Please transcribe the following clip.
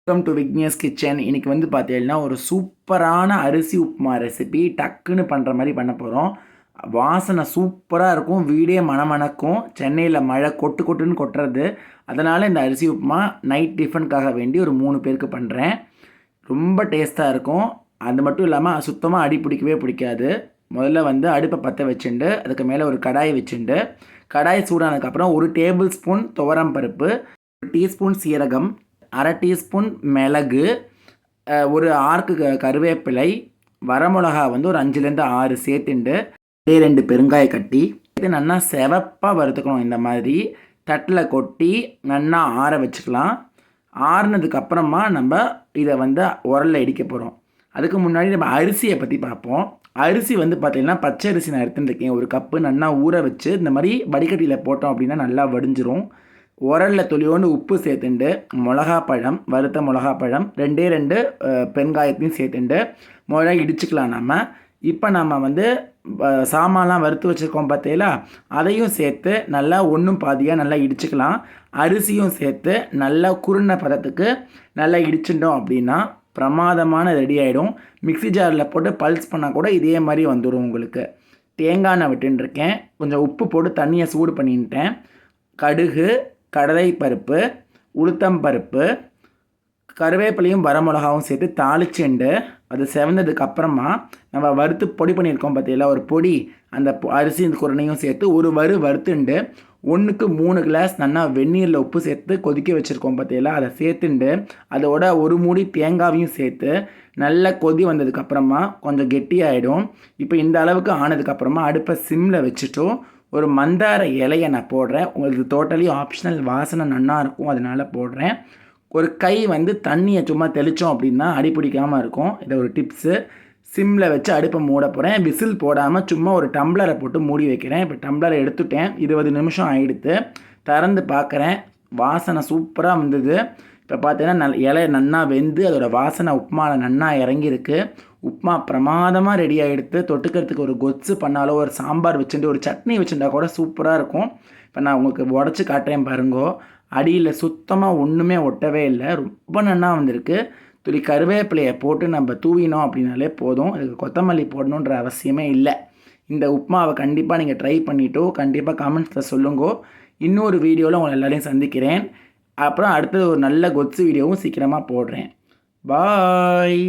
Welcome to Vignesh kitchen. இன்றைக்கி வந்து பார்த்தீங்கன்னா ஒரு சூப்பரான அரிசி உப்புமா ரெசிபி டக்குன்னு பண்ணுற மாதிரி பண்ண போகிறோம். வாசனை சூப்பராக இருக்கும், வீடே மணமணக்கும். சென்னையில் மழை கொட்டு கொட்டுன்னு கொட்டுறது, அதனால் இந்த அரிசி உப்புமா நைட் டிஃபனுக்காக வேண்டி ஒரு 3 பேருக்கு பண்ணுறேன். ரொம்ப டேஸ்ட்டாக இருக்கும். அது மட்டும் இல்லாமல் சுத்தமாக அடி பிடிக்கவே பிடிக்காது. முதல்ல வந்து அடுப்பை பற்ற வச்சுட்டு அதுக்கு மேலே ஒரு கடாயை வச்சுட்டு கடாய் சூடானதுக்கப்புறம் 1 டேபிள் ஸ்பூன் துவரம் பருப்பு, 1 டீஸ்பூன் சீரகம், 1/2 டீஸ்பூன் மிளகு, ஒரு ஆர்க்கு கருவேப்பிலை, வரமிளகா வந்து ஒரு 5லேருந்து 6 சேர்த்துண்டு 2 பெருங்காய கட்டி இது நல்லா செவப்பாக வறுத்துக்கணும். இந்த மாதிரி தட்டில் கொட்டி நல்லா ஆற வச்சுக்கலாம். ஆறுனதுக்கப்புறமா நம்ம இதை வந்து உரலில் இடிக்க போகிறோம். அதுக்கு முன்னாடி நம்ம அரிசியை பற்றி பார்ப்போம். அரிசி வந்து பார்த்திங்கன்னா பச்சை அரிசி நான் எடுத்துட்டுருக்கேன். 1 கப்பு நல்லா ஊற வச்சு இந்த மாதிரி வடிகட்டியில் போட்டோம் அப்படின்னா நல்லா வடிஞ்சிரும். உரலில் துளியோண்டு உப்பு சேர்த்துண்டு, மிளகாப்பழம், வறுத்த மிளகாப்பழம் 2 பெருங்காயத்தையும் சேர்த்துண்டு முதல்ல இடிச்சுக்கலாம் நம்ம. இப்போ நம்ம வந்து சாமான்லாம் வறுத்து வச்சுருக்கோம் பார்த்தீங்களா, அதையும் சேர்த்து நல்லா ஒன்றும் பாதியாக நல்லா இடிச்சுக்கலாம். அரிசியும் சேர்த்து நல்லா குருண பதத்துக்கு நல்லா இடிச்சுட்டோம் அப்படின்னா பிரமாதமான ரெடி ஆகிடும். மிக்ஸி ஜாரில் போட்டு பல்ஸ் பண்ணால் கூட இதே மாதிரி வந்துடும் உங்களுக்கு. தேங்காய் எண்ணெய் விட்டுருக்கேன். கொஞ்சம் உப்பு போட்டு தண்ணியை சூடு பண்ணிட்டேன். கடுகு, கடலைப்பருப்பு, உளுத்தம்பருப்பு, கருவேப்பிலையும் வரமிளகாவும் சேர்த்து தாளிச்சுண்டு அது செவந்ததுக்கு அப்புறமா நம்ம வறுத்து பொடி பண்ணியிருக்கோம் பார்த்தீங்களா ஒரு பொடி, அந்த அரிசி இந்த குருணையும் சேர்த்து ஒரு வறுத்துண்டு 1க்கு 3 கிளாஸ் நல்லா வெந்நீரில் உப்பு சேர்த்து கொதிக்க வச்சுருக்கோம் பார்த்தீங்களா, அதை சேர்த்துண்டு அதோட ஒரு மூடி தேங்காவையும் சேர்த்து நல்லா கொதி வந்ததுக்கப்புறமா கொஞ்சம் கெட்டியாகிடும். இப்போ இந்த அளவுக்கு ஆனதுக்கப்புறமா அடுப்பை சிம்மில் வச்சுட்டோம். ஒரு மந்தார இலையை நான் போடுறேன். உங்களுக்கு டோட்டலி ஆப்ஷனல், வாசனை நல்லா இருக்கும், அதனால் போடுறேன். ஒரு கை வந்து தண்ணியை சும்மா தெளித்தோம் அப்படின்னா அடி பிடிக்காமல் இருக்கும். இதை ஒரு டிப்ஸு. சிம்மில் வச்சு அடுப்பை மூட போகிறேன். விசில் போடாமல் சும்மா ஒரு டம்ளரை போட்டு மூடி வைக்கிறேன். இப்போ டம்ளரை எடுத்துட்டேன். 20 நிமிஷம் ஆகிடுத்து. திறந்து பார்க்குறேன். வாசனை சூப்பராக வந்தது. இப்போ பார்த்தீங்கன்னா இலை நன்னா வெந்து அதோடய வாசனை உப்புமாவில் நன்னா இறங்கியிருக்கு. உப்புமா பிரமாதமாக ரெடி ஆகிடுத்து. தொட்டுக்கிறதுக்கு ஒரு கொத்து பண்ணாலோ ஒரு சாம்பார் வச்சுட்டு ஒரு சட்னி வச்சுட்டா கூட சூப்பராக இருக்கும். இப்போ நான் உங்களுக்கு உடச்சி காட்டுறேன் பாருங்கோ. அடியில் சுத்தமாக ஒன்றுமே ஒட்டவே இல்லை, ரொம்ப நன்னா வந்திருக்கு. துளி கருவேப்பிலையை போட்டு நம்ம தூவினோம் அப்படின்னாலே போதும். இதுக்கு கொத்தமல்லி போடணுன்ற அவசியமே இல்லை. இந்த உப்புமாவை கண்டிப்பாக நீங்கள் ட்ரை பண்ணிவிட்டோ கண்டிப்பாக கமெண்ட்ஸில் சொல்லுங்கோ. இன்னொரு வீடியோவில் உங்களை எல்லோரையும் சந்திக்கிறேன். அப்புறம் அடுத்தது ஒரு நல்ல கொத்து வீடியோவும் சீக்கிரமாக போடுறேன். பாய்.